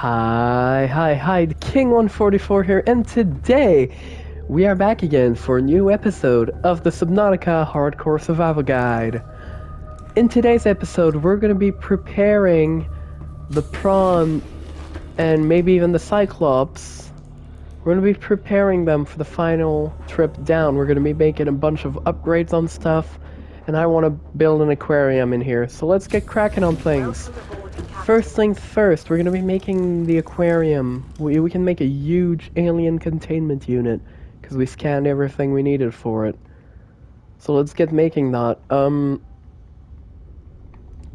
Hi, the King 144 here, and today we are back again for a new episode of the Subnautica Hardcore Survival Guide. In today's episode, we're going to be preparing the prawn and maybe even the Cyclops. We're going to be preparing them for the final trip down. We're going to be making a bunch of upgrades on stuff, and I want to build an aquarium in here. So let's get cracking on things. First things first, we're going to be making the aquarium. We can make a huge alien containment unit because we scanned everything we needed for it. So let's get making that.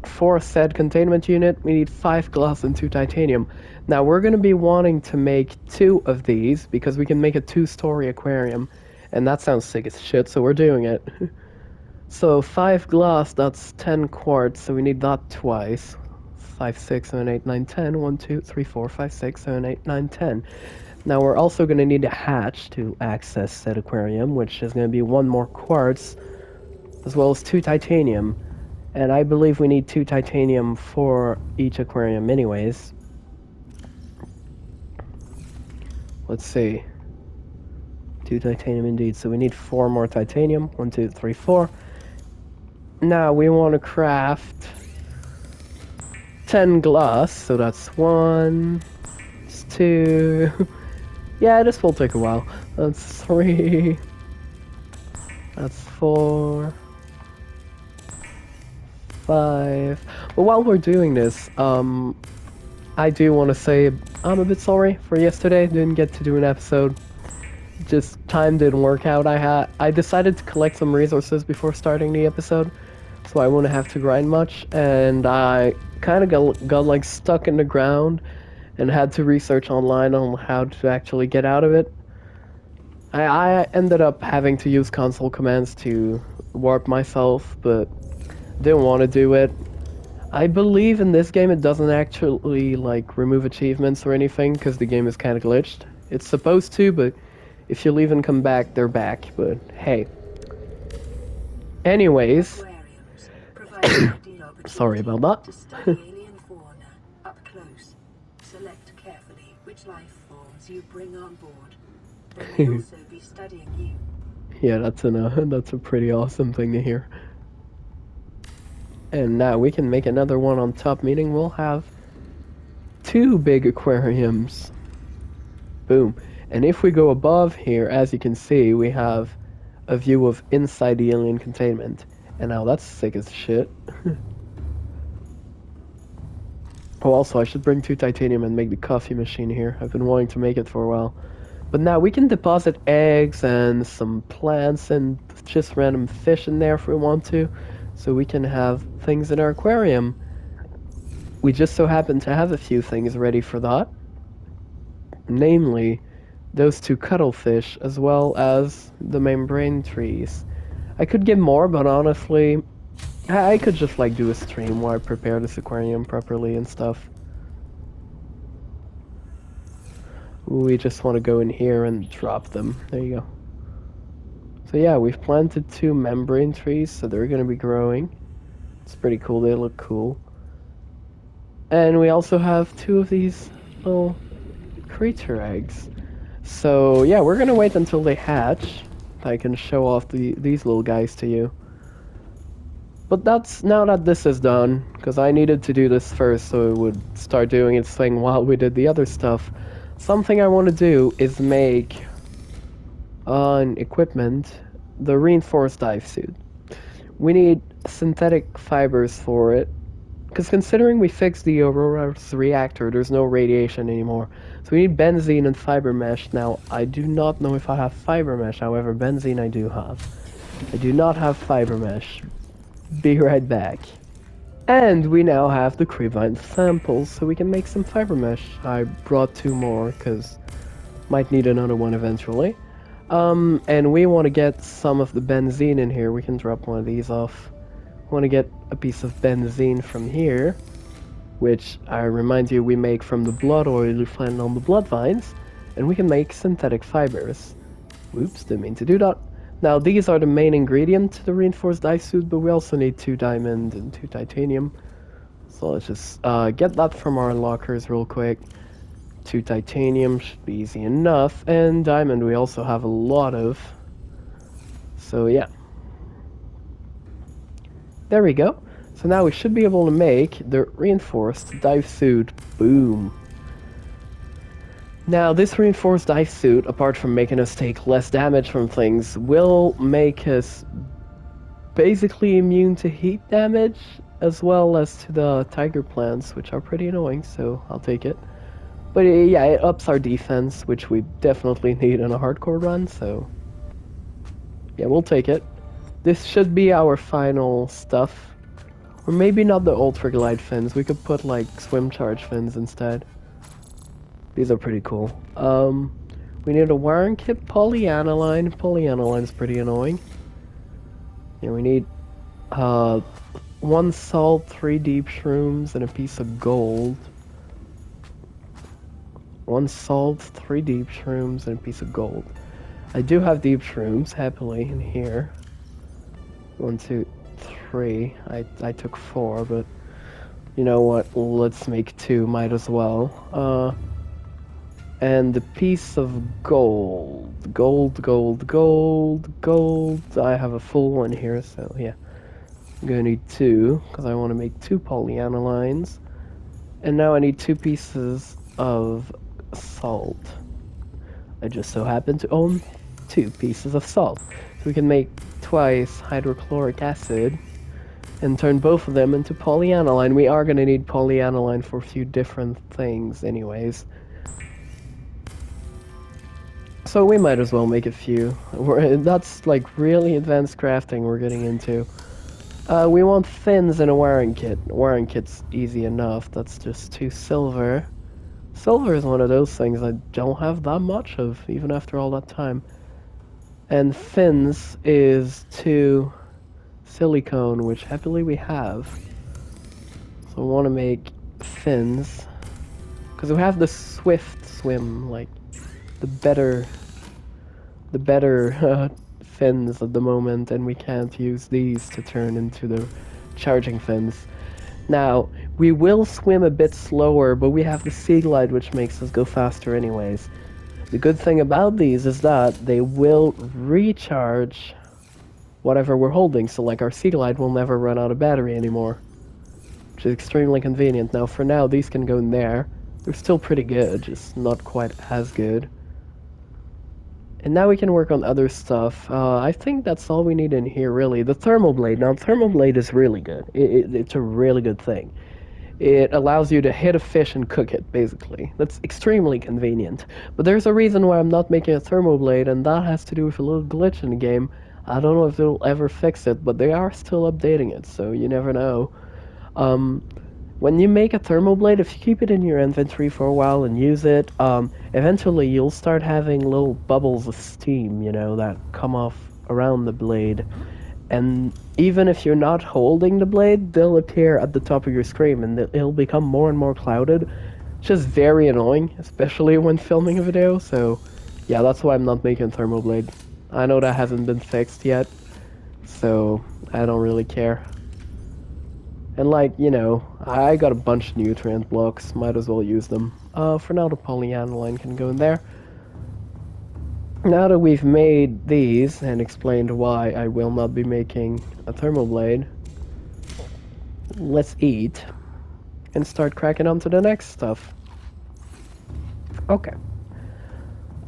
For said containment unit, we need 5 glass and 2 titanium. Now we're going to be wanting to make 2 of these because we can make a 2-story aquarium. And that sounds sick as shit, so we're doing it. So 5 glass, that's 10 quartz, so we need that twice. 5, 6, 7, 8, 9, 10. 1, 2, 3, 4, 5, 6, 7, 8, 9, 10. Now we're also going to need a hatch to access said aquarium, which is going to be 1 more quartz, as well as 2 titanium. And I believe we need 2 titanium for each aquarium anyways. Let's see. 2 titanium indeed, so we need 4 more titanium. 1, 2, 3, 4. Now we want to craft 10 glass, so that's 1, that's 2, yeah, this will take a while, that's 3, that's 4, 5, but while we're doing this, I do want to say I'm a bit sorry for yesterday, didn't get to do an episode, just time didn't work out. I decided to collect some resources before starting the episode, so I wouldn't have to grind much, and I kind of got like stuck in the ground and had to research online on how to actually get out of it. I ended up having to use console commands to warp myself, but didn't want to do it. I believe in this game it doesn't actually like remove achievements or anything because the game is kind of glitched. It's supposed to, but if you leave and come back, they're back, but hey. Anyways, sorry about that. To study alien fauna up close. Select carefully which life forms you bring on board. They will also be studying you. Yeah, that's a pretty awesome thing to hear. And now we can make another one on top, meaning we'll have 2 big aquariums. Boom. And if we go above here, as you can see, we have a view of inside the alien containment. And now that's sick as shit. Oh, also, I should bring 2 titanium and make the coffee machine here. I've been wanting to make it for a while. But now we can deposit eggs and some plants and just random fish in there if we want to. So we can have things in our aquarium. We just so happen to have a few things ready for that. Namely, those 2 cuttlefish as well as the membrane trees. I could get more, but honestly, I could just like do a stream where I prepare this aquarium properly and stuff. We just want to go in here and drop them. There you go. So yeah, we've planted 2 membrane trees, so they're going to be growing. It's pretty cool, they look cool. And we also have 2 of these little creature eggs. So yeah, we're going to wait until they hatch. I can show off these little guys to you. But that's now that this is done, because I needed to do this first so it would start doing its thing while we did the other stuff. Something I want to do is make on equipment the reinforced dive suit. We need synthetic fibers for it, because considering we fixed the Aurora's reactor, there's no radiation anymore. So we need benzene and fiber mesh. Now, I do not know if I have fiber mesh, however, benzene I do have. I do not have fiber mesh. Be right back. And we now have the crevine samples, so we can make some fiber mesh. I brought 2 more, because might need another one eventually. And we want to get some of the benzene in here. We can drop one of these off. Want to get a piece of benzene from here, which I remind you we make from the blood oil you find on the blood vines, and we can make synthetic fibers. Whoops, didn't mean to do that. Now these are the main ingredient to the reinforced dive suit, but we also need 2 diamond and 2 titanium. So let's just get that from our lockers real quick. 2 titanium should be easy enough, and diamond we also have a lot of. So yeah. There we go. So now we should be able to make the reinforced dive suit. Boom. Now this reinforced dive suit, apart from making us take less damage from things, will make us basically immune to heat damage, as well as to the tiger plants, which are pretty annoying, so I'll take it. But yeah, it ups our defense, which we definitely need in a hardcore run, so yeah, we'll take it. This should be our final stuff. Or maybe not the ultra glide fins, we could put like swim charge fins instead. These are pretty cool. We need a wiring kit, polyaniline. Polyaniline's pretty annoying. Yeah, we need uh 1 salt, 3 deep shrooms, and a piece of gold. 1 salt, 3 deep shrooms, and a piece of gold. I do have deep shrooms, happily, in here. 1, 2, 3. I took 4, but you know what? Let's make 2, might as well. And a piece of gold. Gold, gold, gold, gold. I have a full one here, so yeah. I'm gonna need 2, because I want to make 2 polyanilines. And now I need 2 pieces of salt. I just so happen to own 2 pieces of salt. So we can make twice hydrochloric acid and turn both of them into polyaniline. We are gonna need polyaniline for a few different things anyways. So we might as well make a few. That's like really advanced crafting we're getting into. We want fins in a wiring kit. Wiring kit's easy enough. That's just 2 silver. Silver is one of those things I don't have that much of, even after all that time. And fins is 2 silicone, which happily we have. So I want to make fins. Because we have the swift swim, like, the better fins at the moment, and we can't use these to turn into the charging fins. Now, we will swim a bit slower, but we have the sea glide, which makes us go faster anyways. The good thing about these is that they will recharge whatever we're holding, so like our sea glide will never run out of battery anymore, which is extremely convenient. Now, for now, these can go in there. They're still pretty good, just not quite as good. And now we can work on other stuff. I think that's all we need in here, really. The thermal blade. Now, thermal blade is really good. It's a really good thing. It allows you to hit a fish and cook it, basically. That's extremely convenient. But there's a reason why I'm not making a thermal blade, and that has to do with a little glitch in the game. I don't know if they'll ever fix it, but they are still updating it, so you never know. When you make a thermal blade, if you keep it in your inventory for a while and use it, eventually you'll start having little bubbles of steam, you know, that come off around the blade. And even if you're not holding the blade, they'll appear at the top of your screen and it'll become more and more clouded. It's just very annoying, especially when filming a video, so yeah, that's why I'm not making a thermal blade. I know that hasn't been fixed yet, so I don't really care. And like, you know, I got a bunch of nutrient blocks, might as well use them. For now the polyaniline can go in there. Now that we've made these and explained why I will not be making a thermal blade, let's eat and start cracking on to the next stuff. Okay.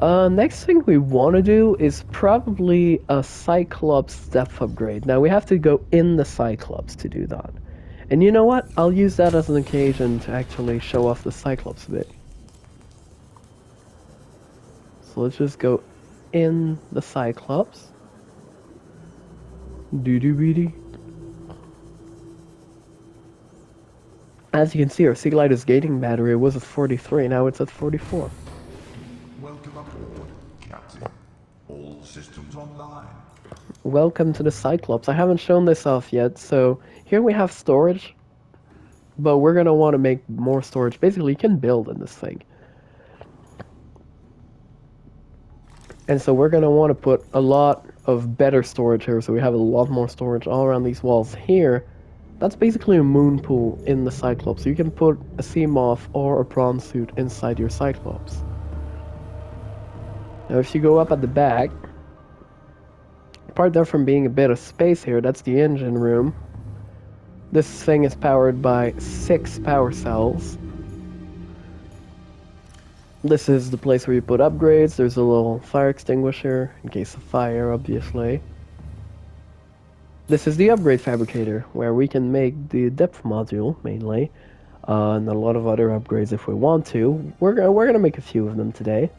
Next thing we want to do is probably a Cyclops depth upgrade. Now we have to go in the Cyclops to do that. And you know what? I'll use that as an occasion to actually show off the Cyclops a bit. So let's just go in the Cyclops. Doo-doo-beady. As you can see, our Sea Glider's gating battery was at 43, now it's at 44. Welcome aboard, Captain. All systems online. Welcome to the Cyclops. I haven't shown this off yet, so here we have storage, but we're gonna want to make more storage. Basically, you can build in this thing. And so we're gonna want to put a lot of better storage here, so we have a lot more storage all around these walls here. That's basically a moon pool in the Cyclops. You can put a sea moth or a prawn suit inside your Cyclops. Now if you go up at the back, apart there from being a bit of space here, that's the engine room. This thing is powered by 6 power cells. This is the place where you put upgrades. There's a little fire extinguisher in case of fire, obviously. This is the upgrade fabricator, where we can make the depth module, mainly, and a lot of other upgrades if we want to. We're gonna make a few of them today.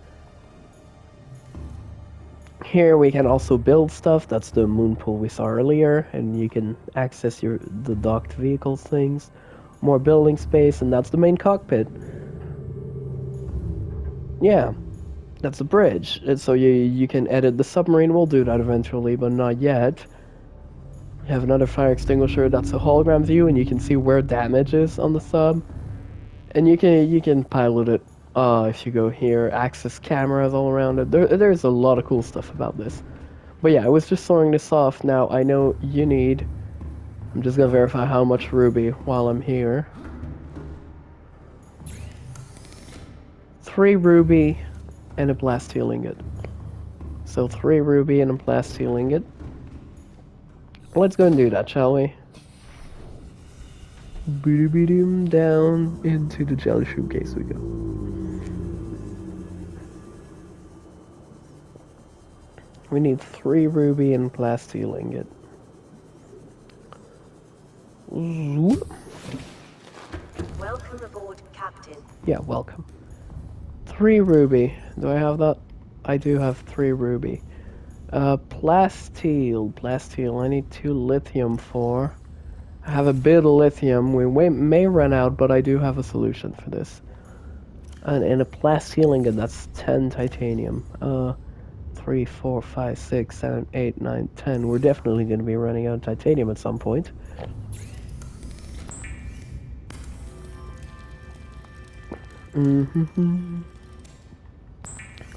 Here we can also build stuff. That's the moon pool we saw earlier, and you can access the docked vehicles things. More building space, and that's the main cockpit. Yeah, that's the bridge. And so you can edit the submarine. We'll do that eventually, but not yet. You have another fire extinguisher. That's a hologram view, and you can see where damage is on the sub. And you can pilot it. If you go here, access cameras all around it. There's a lot of cool stuff about this. But yeah, I was just throwing this off. Now I know you need. I'm just gonna verify how much ruby while I'm here. 3 ruby and a plasteel ingot. So 3 ruby and a plasteel ingot. Let's go and do that, shall we? Down into the jelly shroom case we go. We need 3 ruby and plasteel ingot. Welcome aboard, Captain. Yeah, welcome. 3 ruby. Do I have that? I do have 3 ruby. Plasteel. I need 2 lithium for. I have a bit of lithium. We may run out, but I do have a solution for this. And a plasteel ingot, that's 10 titanium. 3, 4, 5, 6, 7, 8, 9, 10. We're definitely going to be running out of titanium at some point.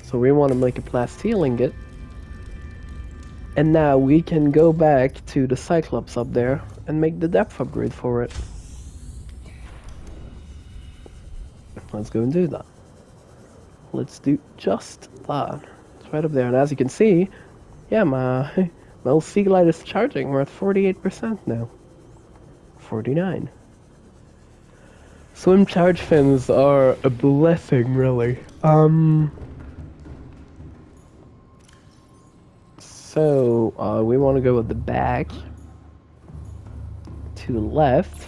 So we want to make a plasteel ingot. And now we can go back to the Cyclops up there and make the depth upgrade for it. Let's go and do that. Let's do just that. It's right up there. And as you can see, yeah, my little sea glide is charging. We're at 48% now. 49. Swim charge fins are a blessing, really. So, we want to go at the back, to the left,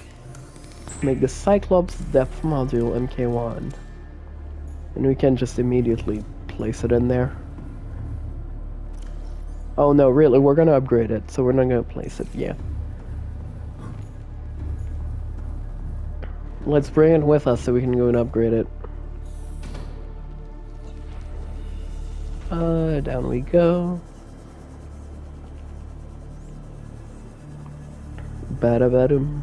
make the Cyclops depth module MK1. And we can just immediately place it in there. Oh no, really, we're gonna upgrade it, so we're not gonna place it, yeah. Let's bring it with us so we can go and upgrade it. Down we go. Bada-badum.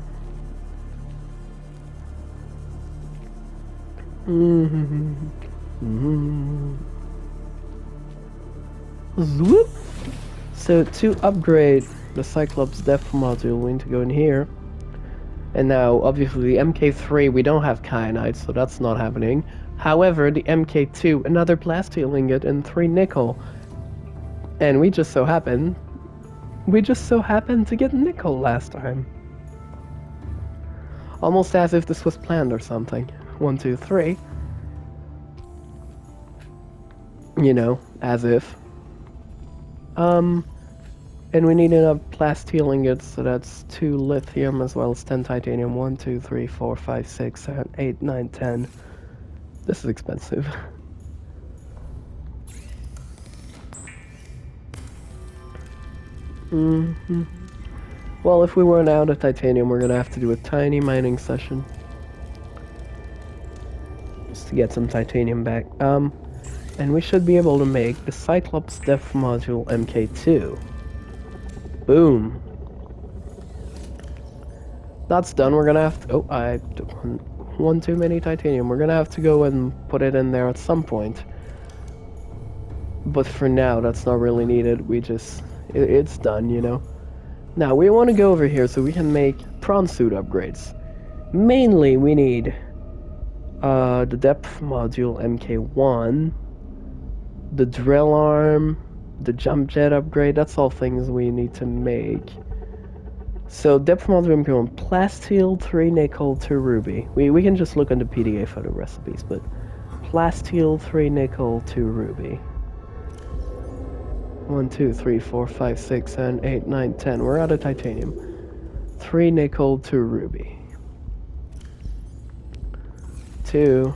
Swoop. So to upgrade the Cyclops depth module, we need to go in here. And now, obviously, the MK3, we don't have kyanite, so that's not happening. However, the MK2, another plasteel ingot, and 3 nickel. And we just so happened to get nickel last time. Almost as if this was planned or something. 1, 2, 3. You know, as if. And we need enough plasteel ingots, so that's 2 lithium as well as 10 titanium. 1, 2, 3, 4, 5, 6, 7, 8, 9, 10. This is expensive. Well, if we run out of titanium, we're gonna have to do a tiny mining session. Just to get some titanium back. And we should be able to make the Cyclops depth module MK2. Boom. That's done. We're gonna have to... Oh, I took one too many titanium. We're gonna have to go and put it in there at some point. But for now, that's not really needed. We just... It's done, you know? Now, we want to go over here so we can make prawn suit upgrades. Mainly, we need the depth module MK1, the drill arm, the jump jet upgrade. That's all things we need to make. So depth module MK1, plasteel 3 nickel 2 ruby. We can just look on the PDA for the recipes, but plasteel 3 nickel 2 ruby. 1, 2, 3, 4, 5, 6, 7, 8, 9, 10. We're out of titanium. 3 nickel 2 ruby. 2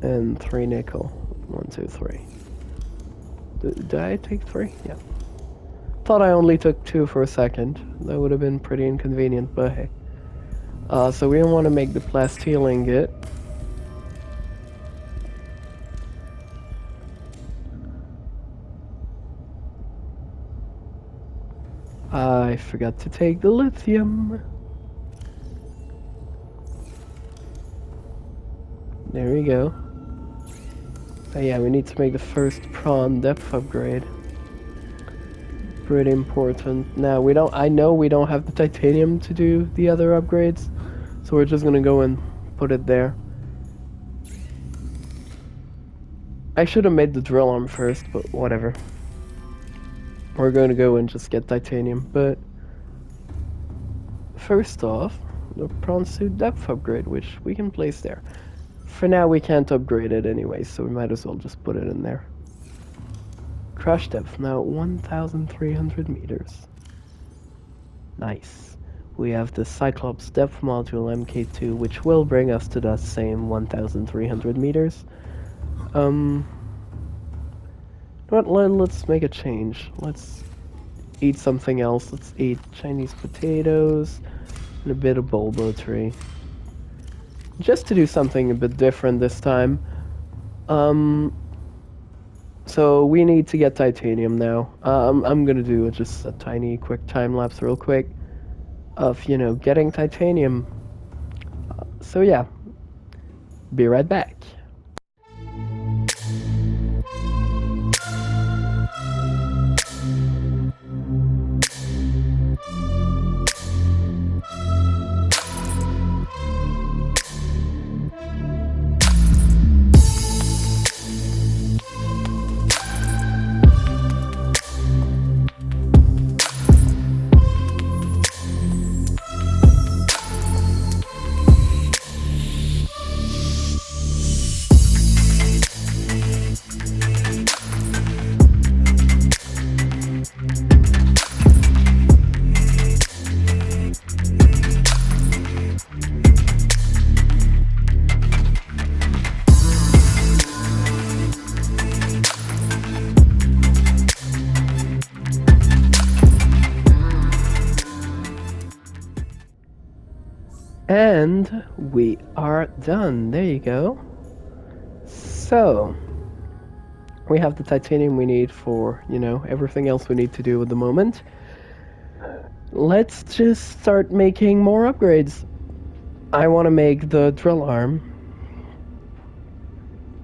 and 3 nickel. 1, 2, 3. Did I take 3? Yeah. Thought I only took 2 for a second. That would have been pretty inconvenient, but hey. So we don't want to make the plasteel ingot. I forgot to take the lithium. There we go. Oh yeah, we need to make the first prawn depth upgrade. Pretty important. Now I know we don't have the titanium to do the other upgrades, so we're just gonna go and put it there. I should have made the drill arm first, but whatever. We're going to go and just get titanium, but first off, the prawn suit depth upgrade, which we can place there. For now, we can't upgrade it anyway, so we might as well just put it in there. Crush depth, now 1,300 meters. Nice. We have the Cyclops depth module MK2, which will bring us to that same 1,300 meters. But let's make a change. Let's eat something else. Let's eat Chinese potatoes and a bit of bulbo tree. Just to do something a bit different this time. So we need to get titanium now. I'm gonna do just a tiny quick time lapse real quick of, getting titanium. So yeah, be right back. And we are done. There you go. So, we have the titanium we need for, everything else we need to do at the moment. Let's just start making more upgrades. I want to make the drill arm.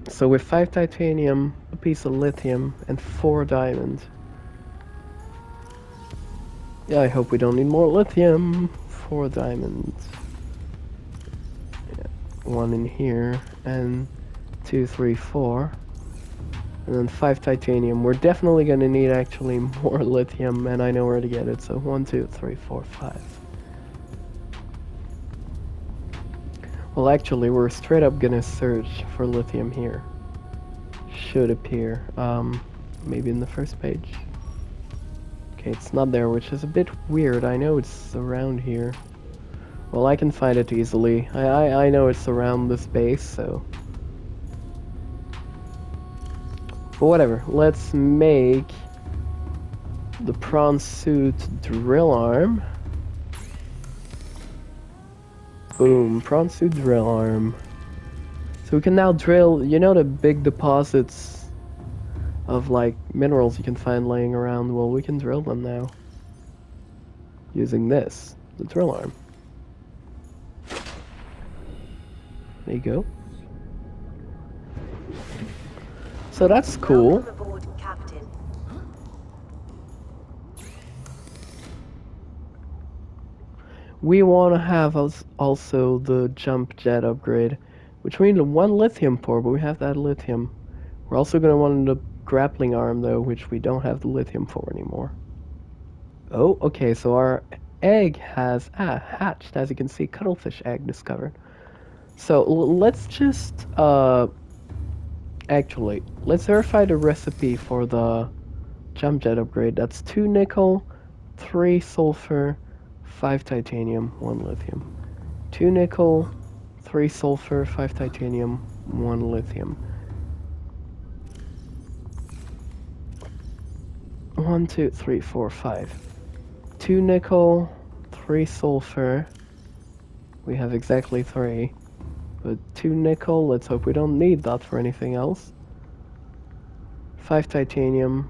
So with 5 titanium, a piece of lithium, and 4 diamond. Yeah, I hope we don't need more lithium. 4 diamonds. 1 in here, and 2, 3, 4. And then 5 titanium. We're definitely going to need actually more lithium, and I know where to get it. So 1, 2, 3, 4, 5. Well, actually, we're straight up going to search for lithium here. Should appear. Maybe in the first page. Okay, it's not there, which is a bit weird. I know it's around here. Well, I can find it easily. I know it's around this base, so... But whatever, let's make the prawn suit drill arm. Boom, prawn suit drill arm. So we can now drill, the big deposits of like minerals you can find laying around? Well, we can drill them now. Using this, the drill arm. There you go. So that's cool. Welcome aboard, Captain. we want to have also the jump jet upgrade, which we need 1 lithium for, but we have that lithium. We're also going to want the grappling arm, though, which we don't have the lithium for anymore. Oh, okay, so our egg has hatched, as you can see, cuttlefish egg discovered. So let's just actually let's verify the recipe for the jump jet upgrade. That's 2 nickel, 3 sulfur, 5 titanium, 1 lithium. 2 nickel, 3 sulfur, 5 titanium, 1 lithium. 1, 2, 3, 4, 5. 2 nickel, 3 sulfur. We have exactly 3. But 2 nickel, let's hope we don't need that for anything else. 5 titanium.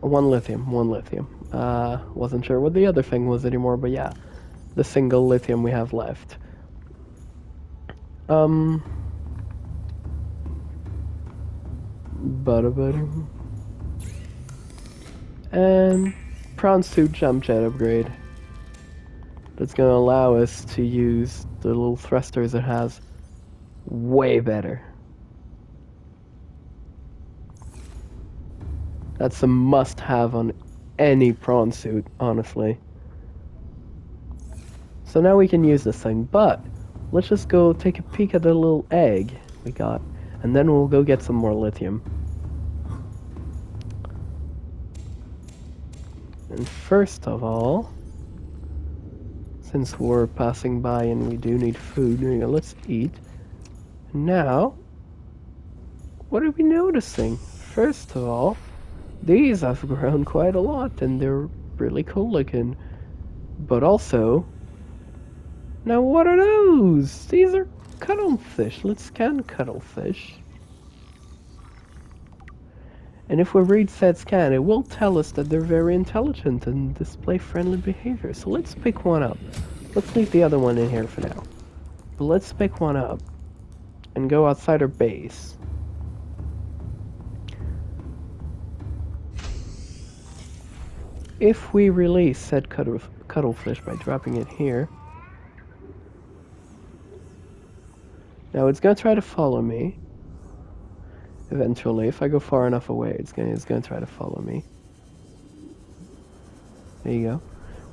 1 lithium, 1 lithium. Wasn't sure what the other thing was anymore, but yeah. The single lithium we have left. Butter. And prawn suit jump jet upgrade. That's gonna allow us to use the little thrusters it has way better. That's a must-have on any prawn suit, honestly. So now we can use this thing, but let's just go take a peek at the little egg we got, and then we'll go get some more lithium. And first of all, since we're passing by and we do need food, let's eat. Now, what are we noticing? First of all, these have grown quite a lot and they're really cool looking. But also, now what are those? These are cuttlefish. Let's scan cuttlefish. And if we read said scan, it will tell us that they're very intelligent and display friendly behavior. So let's pick one up. Let's leave the other one in here for now. But let's pick one up and go outside our base. If we release said cuttlefish by dropping it here, now it's gonna try to follow me. Eventually, if I go far enough away, it's gonna try to follow me. There you go.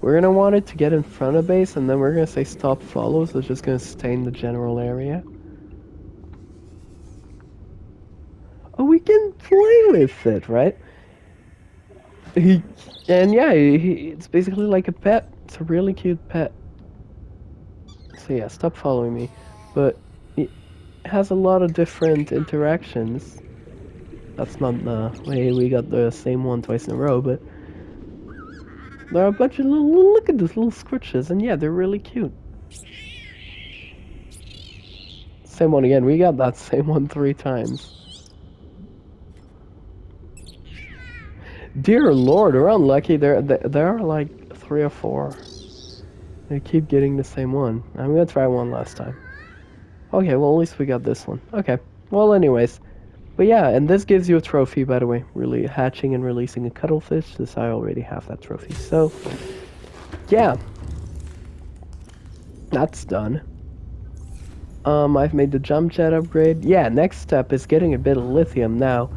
We're gonna want it to get in front of base, and then we're gonna say stop follow, so it's just gonna stay in the general area. Oh, we can play with it, right? And yeah, it's basically like a pet. It's a really cute pet. So yeah, stop following me. But it has a lot of different interactions. That's not the way we got the same one twice in a row, but there are a bunch of look at these little squishes, and yeah, they're really cute. Same one again, we got that same one 3 times. Dear Lord, we're unlucky. There are like 3 or 4. They keep getting the same one. I'm gonna try one last time. Okay, well at least we got this one. Okay. Well, anyways, but yeah, and this gives you a trophy, by the way. Really hatching and releasing a cuttlefish. This I already have that trophy. So yeah, that's done. I've made the jump jet upgrade. Yeah, next step is getting a bit of lithium now.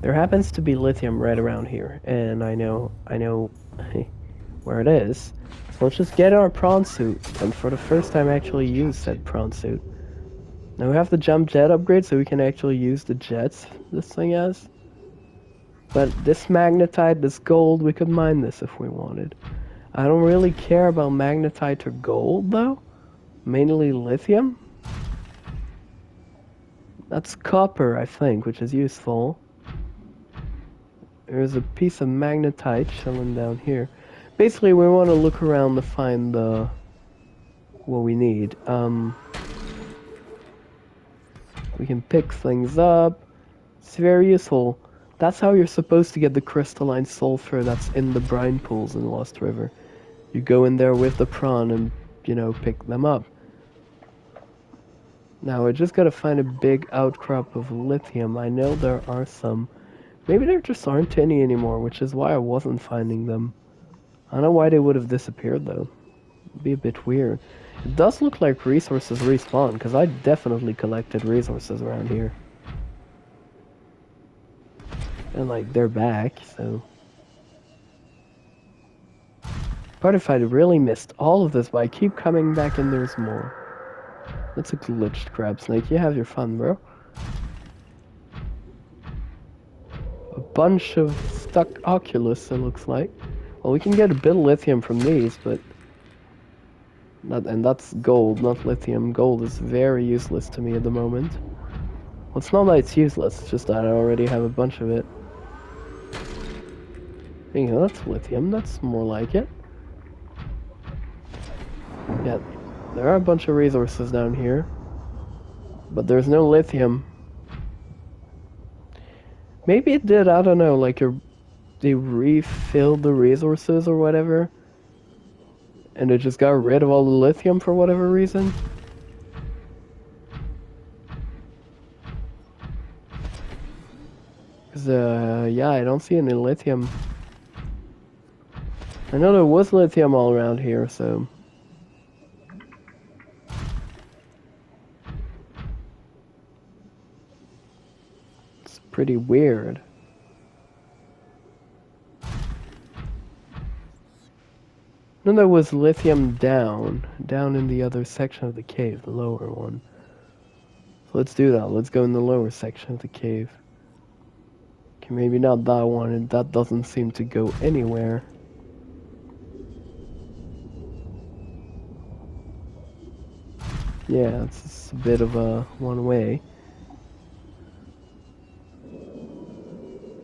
There happens to be lithium right around here, and I know where it is. So let's just get our prawn suit, and for the first time actually use said prawn suit. Now we have the jump jet upgrade, so we can actually use the jets this thing has. But this magnetite, this gold, we could mine this if we wanted. I don't really care about magnetite or gold, though. Mainly lithium. That's copper, I think, which is useful. There's a piece of magnetite chilling down here. Basically, we want to look around to find what we need. We can pick things up. It's very useful. That's how you're supposed to get the crystalline sulfur that's in the brine pools in Lost River. You go in there with the prawn and, pick them up. Now, I just gotta find a big outcrop of lithium. I know there are some. Maybe there just aren't any anymore, which is why I wasn't finding them. I don't know why they would have disappeared, though. It'd be a bit weird. It does look like resources respawn, because I definitely collected resources around here. And like, they're back, so... But if I'd really missed all of this, but I keep coming back and there's more. That's a glitched crab snake. You have your fun, bro. A bunch of stuck oculus, it looks like. Well, we can get a bit of lithium from these, but... and that's gold, not lithium. Gold is very useless to me at the moment. Well, it's not that it's useless, it's just that I already have a bunch of it. You know, that's lithium, that's more like it. Yeah, there are a bunch of resources down here. But there's no lithium. Maybe it did, I don't know, like they refilled the resources or whatever. And it just got rid of all the lithium for whatever reason. Cause, yeah, I don't see any lithium. I know there was lithium all around here, so... It's pretty weird. No, there was lithium down in the other section of the cave, the lower one. So let's do that. Let's go in the lower section of the cave. Okay, maybe not that one, and that doesn't seem to go anywhere. Yeah, it's just a bit of a one way.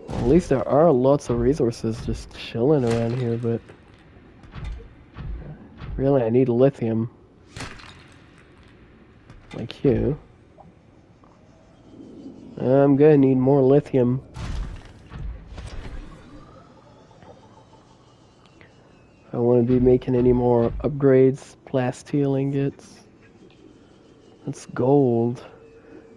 Well, at least there are lots of resources just chilling around here, but... Really, I need lithium. Like you. I'm gonna need more lithium. If I want to be making any more upgrades, plasteel ingots. That's gold.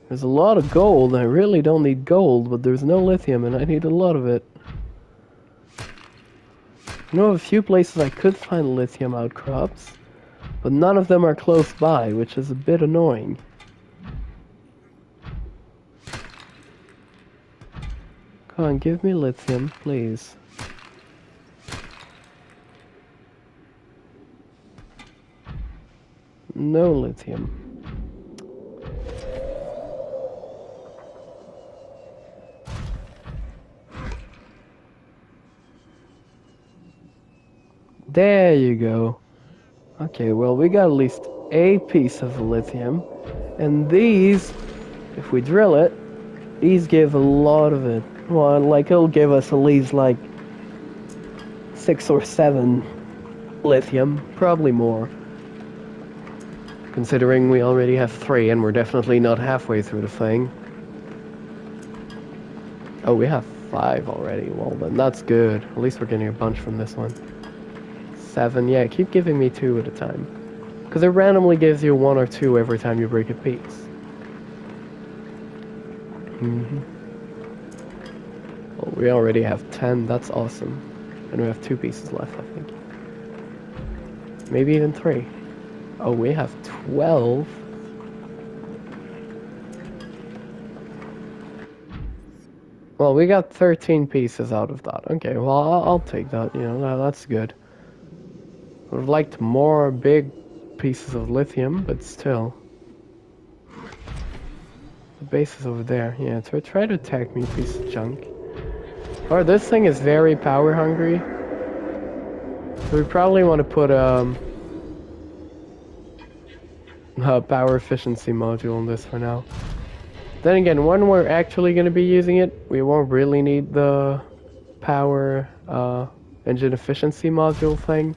There's a lot of gold. I really don't need gold, but there's no lithium and I need a lot of it. I know of a few places I could find lithium outcrops, but none of them are close by, which is a bit annoying. Come on, give me lithium, please. No lithium. There you go. Okay, well, we got at least a piece of lithium. And these, if we drill it, these give a lot of it. Well, like, it'll give us at least, like, 6 or 7 lithium. Probably more. Considering we already have 3, and we're definitely not halfway through the thing. Oh, we have 5 already. Well, then that's good. At least we're getting a bunch from this one. 7, yeah, keep giving me 2 at a time. Because it randomly gives you 1 or 2 every time you break a piece. Well, we already have 10, that's awesome. And we have 2 pieces left, I think. Maybe even 3. Oh, we have 12. Well, we got 13 pieces out of that. Okay, well, I'll take that, you know, that's good. Would have liked more big pieces of lithium, but still. The base is over there. Yeah, try to attack me, piece of junk. Or this thing is very power hungry. So we probably want to put a power efficiency module on this for now. Then again, when we're actually going to be using it, we won't really need the power engine efficiency module thing.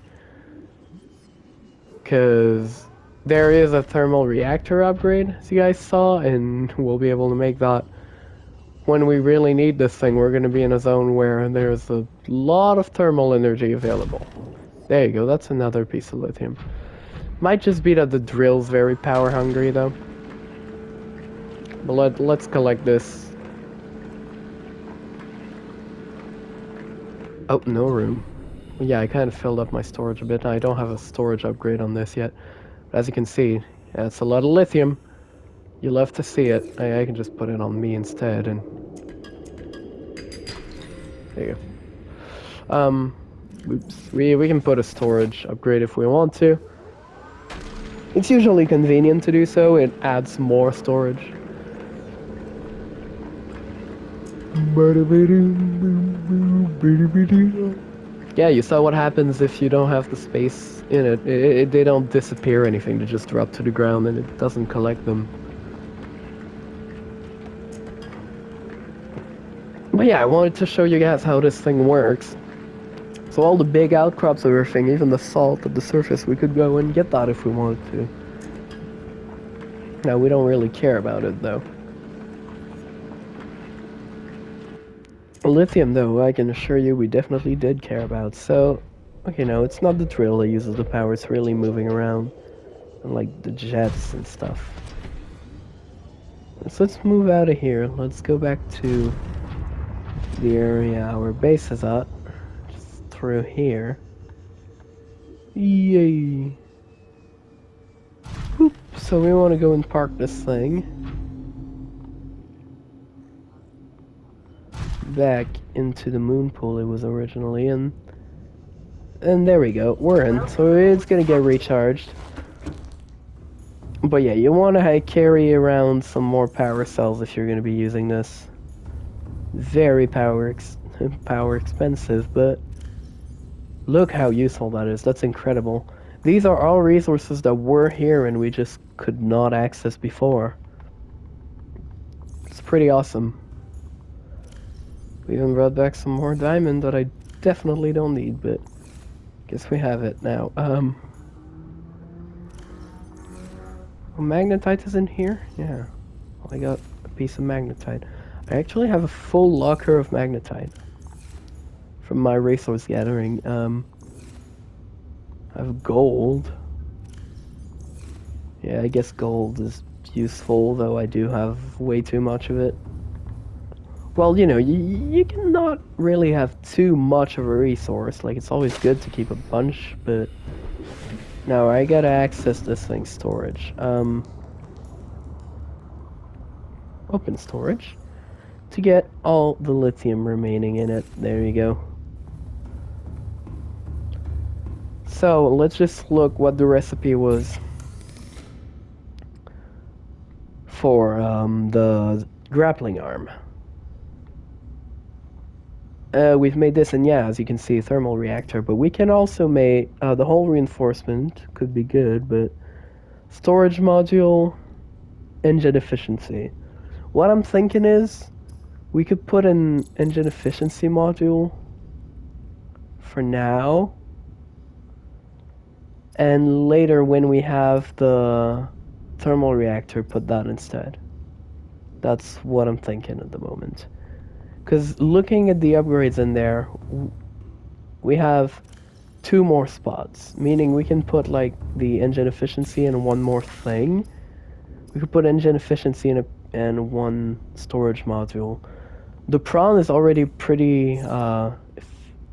Because there is a thermal reactor upgrade, as you guys saw, and we'll be able to make that. When we really need this thing, we're going to be in a zone where there's a lot of thermal energy available. There you go, that's another piece of lithium. Might just be that the drill's very power hungry, though. But let's collect this. Oh, no room. Yeah, I kind of filled up my storage a bit. I don't have a storage upgrade on this yet. But as you can see, yeah, it's a lot of lithium. You love to see it. I can just put it on me instead, and there you go. Oops. We can put a storage upgrade if we want to. It's usually convenient to do so. It adds more storage. Yeah, you saw what happens if you don't have the space in it. They don't disappear or anything. They just drop to the ground and it doesn't collect them. But yeah, I wanted to show you guys how this thing works. So all the big outcrops of everything, even the salt at the surface, we could go and get that if we wanted to. Now, we don't really care about it, though. Lithium, though, I can assure you we definitely did care about. So, okay, no, it's not the drill that uses the power, it's really moving around. And, like, the jets and stuff. So let's move out of here. Let's go back to the area our base is at. Just through here. Yay! Boop. So we want to go and park this thing back into the moon pool it was originally in. And there we go, we're in. So it's gonna get recharged. But yeah, you want to carry around some more power cells if you're going to be using this. Very power expensive, but look how useful that is. That's incredible. These are all resources that were here and we just could not access before. It's pretty awesome. We even brought back some more diamond that I definitely don't need, but guess we have it now. Magnetite is in here? Yeah. Well, I got a piece of magnetite. I actually have a full locker of magnetite from my resource gathering. I have gold. Yeah, I guess gold is useful, though I do have way too much of it. Well, you know, you cannot really have too much of a resource. Like, it's always good to keep a bunch, but... Now, I gotta access this thing's storage. Open storage. To get all the lithium remaining in it. There you go. So, let's just look what the recipe was for the grappling arm. We've made this, and yeah, as you can see, a thermal reactor, but we can also make, the whole reinforcement could be good, but storage module, engine efficiency. What I'm thinking is, we could put an engine efficiency module for now, and later when we have the thermal reactor, put that instead. That's what I'm thinking at the moment. Because looking at the upgrades in there, we have 2 more spots, meaning we can put like the engine efficiency in one more thing. We could put engine efficiency in one storage module. The prawn is already pretty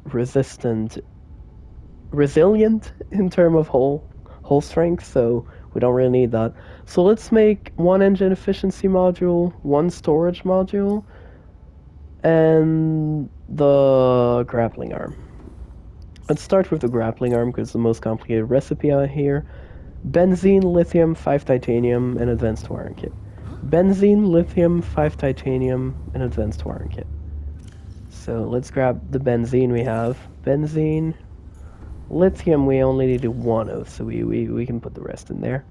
resilient in terms of hull strength, so we don't really need that. So let's make one engine efficiency module, one storage module, and the grappling arm. Let's start with the grappling arm because it's the most complicated recipe out here. Benzene, lithium, 5 titanium, and advanced wiring kit. Benzene, lithium, 5 titanium, and advanced wiring kit. So let's grab the benzene we have. Benzene, lithium we only needed 1 of, so we can put the rest in there.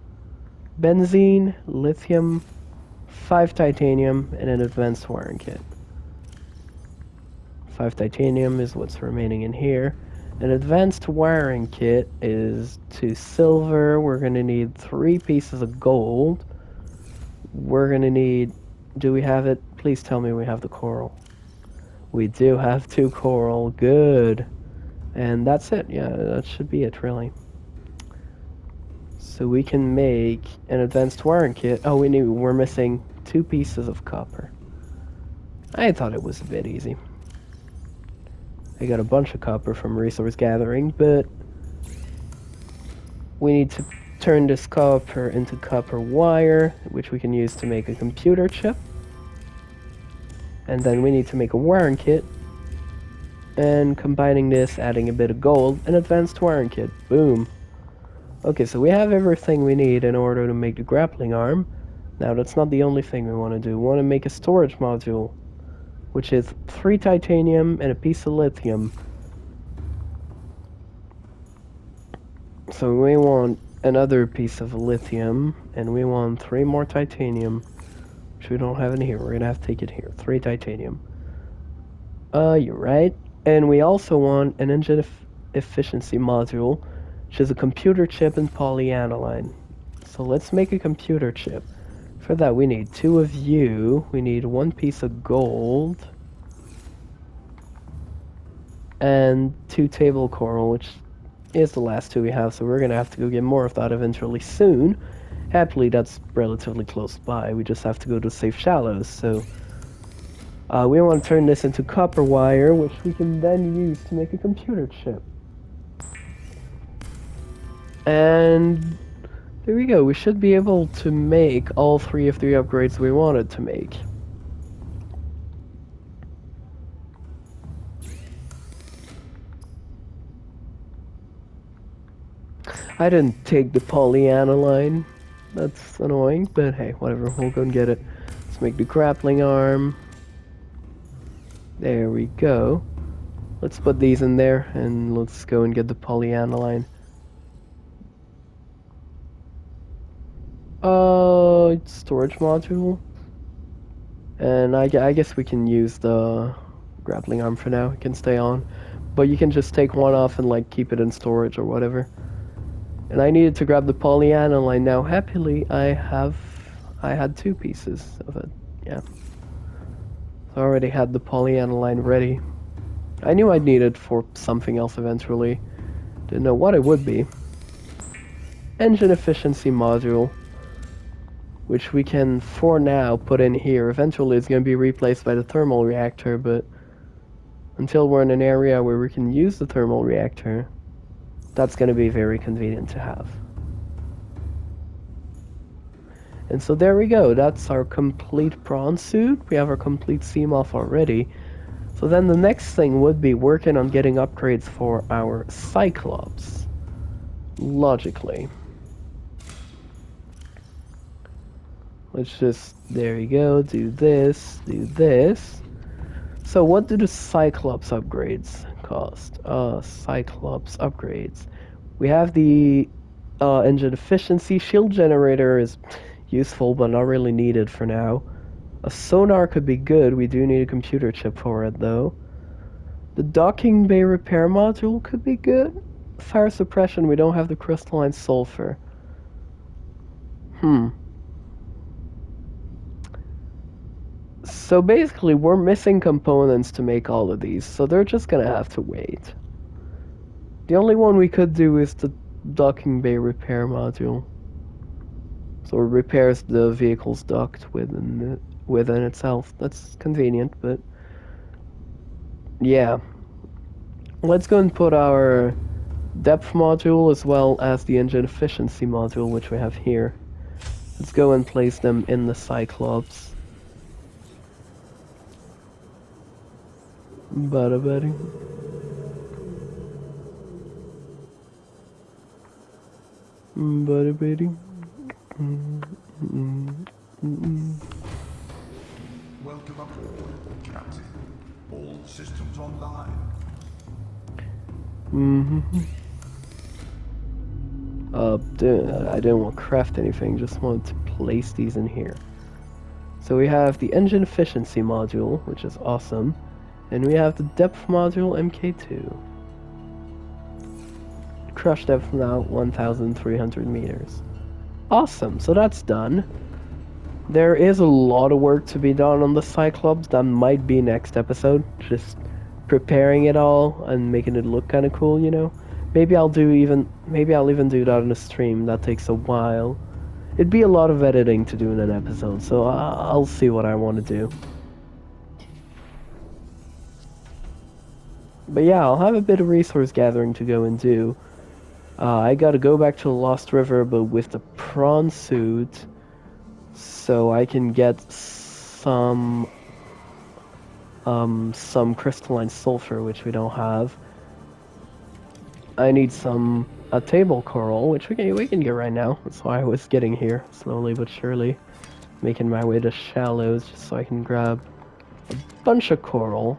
Benzene, lithium, 5 titanium, and an advanced wiring kit. 5 titanium is what's remaining in here. An advanced wiring kit is 2 silver. We're going to need 3 pieces of gold. We're going to need... Do we have it? Please tell me we have the coral. We do have 2 coral. Good. And that's it. Yeah, that should be it, really. So we can make an advanced wiring kit. Oh, we're missing 2 pieces of copper. I thought it was a bit easy. I got a bunch of copper from resource gathering, but we need to turn this copper into copper wire, which we can use to make a computer chip. And then we need to make a wiring kit. And combining this, adding a bit of gold, an advanced wiring kit. Boom. Okay, so we have everything we need in order to make the grappling arm. Now, that's not the only thing we want to do. We want to make a storage module, which is 3 titanium and a piece of lithium. So we want another piece of lithium, and we want 3 more titanium, which we don't have in here. We're gonna have to take it here. 3 titanium. You're right. And we also want an engine efficiency module, which is a computer chip and polyaniline. So let's make a computer chip. For that, we need 2 of you. We need 1 piece of gold. And 2 table coral, which is the last 2 we have, so we're gonna have to go get more of that eventually soon. Happily, that's relatively close by. We just have to go to safe shallows, so... we want to turn this into copper wire, which we can then use to make a computer chip. And... there we go. We should be able to make all 3 of the upgrades we wanted to make. I didn't take the polyaniline. That's annoying, but hey, whatever. We'll go and get it. Let's make the grappling arm. There we go. Let's put these in there, and let's go and get the polyaniline. Storage module. And I guess we can use the grappling arm for now. It can stay on. But you can just take one off and, like, keep it in storage or whatever. And I needed to grab the polyaniline. Now, happily, I had 2 pieces of it. Yeah. So I already had the polyaniline ready. I knew I'd need it for something else eventually. Didn't know what it would be. Engine efficiency module, which we can, for now, put in here. Eventually, it's going to be replaced by the thermal reactor, but until we're in an area where we can use the thermal reactor, that's going to be very convenient to have. And so there we go. That's our complete prawn suit. We have our complete Seamoth already. So then the next thing would be working on getting upgrades for our Cyclops. Logically. Let's just, there you go, do this, do this. So what do the Cyclops upgrades cost? Cyclops upgrades. We have the engine efficiency. Shield generator is useful, but not really needed for now. A sonar could be good. We do need a computer chip for it, though. The docking bay repair module could be good. Fire suppression, we don't have the crystalline sulfur. So basically, we're missing components to make all of these, so they're just gonna have to wait. The only one we could do is the docking bay repair module. So it repairs the vehicle's duct within itself. That's convenient, but yeah. Let's go and put our depth module as well as the engine efficiency module, which we have here. Let's go and place them in the Cyclops. Bada buddy. Bada buddy. Welcome aboard, Captain. All systems online. I didn't want to craft anything, just wanted to place these in here. So we have the engine efficiency module, which is awesome. And we have the depth module MK2. Crush depth now 1,300 meters. Awesome, so that's done. There is a lot of work to be done on the Cyclops. That might be next episode. Just preparing it all and making it look kind of cool, you know? Maybe I'll even do that on a stream. That takes a while. It'd be a lot of editing to do in an episode, so I'll see what I want to do. But yeah, I'll have a bit of resource gathering to go and do. I gotta go back to the Lost River, but with the prawn suit, so I can get some crystalline sulfur, which we don't have. I need a table coral, which we can get right now. That's why I was getting here slowly but surely, making my way to shallows just so I can grab a bunch of coral.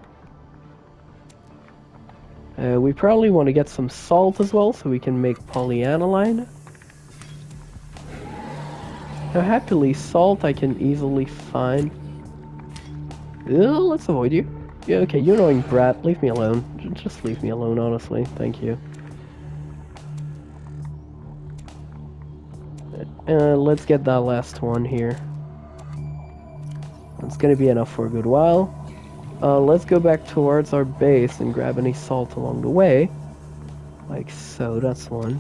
We probably want to get some salt as well, so we can make polyaniline. Now, happily, salt I can easily find. Let's avoid you. Yeah, okay, you annoying brat. Leave me alone. Just leave me alone, honestly. Thank you. Let's get that last one here. It's gonna be enough for a good while. Let's go back towards our base and grab any salt along the way. Like so, that's one.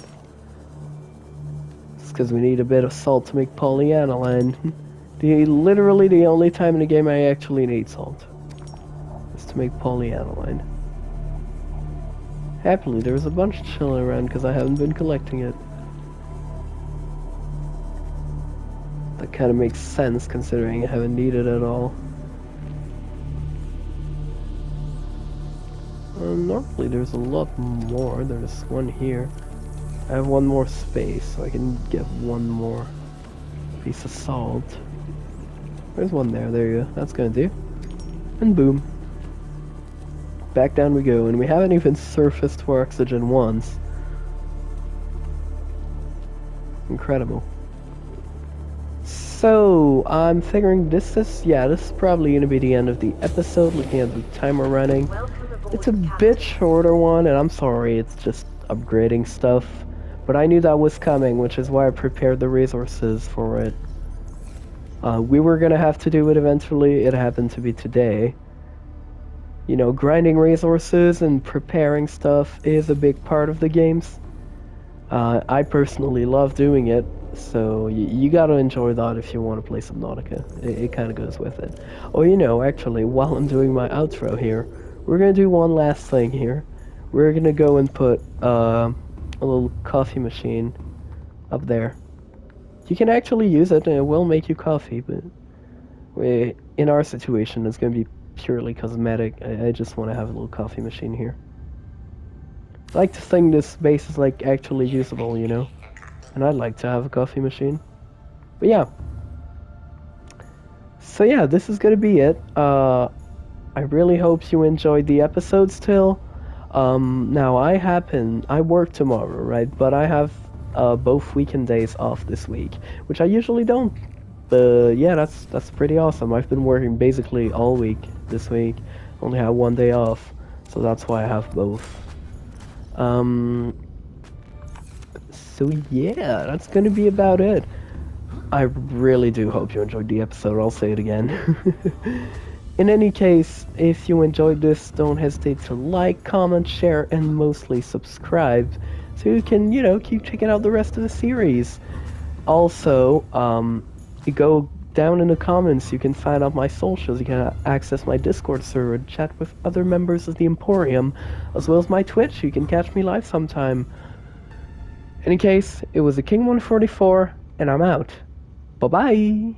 It's because we need a bit of salt to make polyaniline. Literally the only time in the game I actually need salt is to make polyaniline. Happily, there's a bunch chilling around because I haven't been collecting it. That kind of makes sense considering I haven't needed it at all. Normally there's a lot more. There's one here. I have one more space, so I can get one more piece of salt. There's one there. There you go. That's gonna do. And boom. Back down we go, and we haven't even surfaced for oxygen once. Incredible. So, I'm figuring this is probably gonna be the end of the episode, looking at the timer running. It's a bit shorter one, and I'm sorry, it's just upgrading stuff. But I knew that was coming, which is why I prepared the resources for it. We were gonna have to do it eventually, it happened to be today. You know, grinding resources and preparing stuff is a big part of the games. I personally love doing it, so you gotta enjoy that if you want to play Subnautica. It kind of goes with it. Oh, you know, actually, while I'm doing my outro here, we're gonna do one last thing here. We're gonna go and put a little coffee machine up there. You can actually use it, and it will make you coffee, but in our situation, it's gonna be purely cosmetic. I just want to have a little coffee machine here. I like to think this base is like actually usable, you know? And I'd like to have a coffee machine. But yeah. So yeah, this is gonna be it. I really hope you enjoyed the episode still. Now I work tomorrow, right? But I have both weekend days off this week, which I usually don't. But yeah, that's pretty awesome. I've been working basically all week this week. Only have one day off, so that's why I have both. So yeah, that's gonna be about it. I really do hope you enjoyed the episode. I'll say it again. In any case, if you enjoyed this, don't hesitate to like, comment, share, and mostly subscribe so you can, you know, keep checking out the rest of the series. Also, go down in the comments, you can find out my socials, you can access my Discord server, chat with other members of the Emporium, as well as my Twitch, you can catch me live sometime. In any case, it was the King 144, and I'm out. Bye-bye!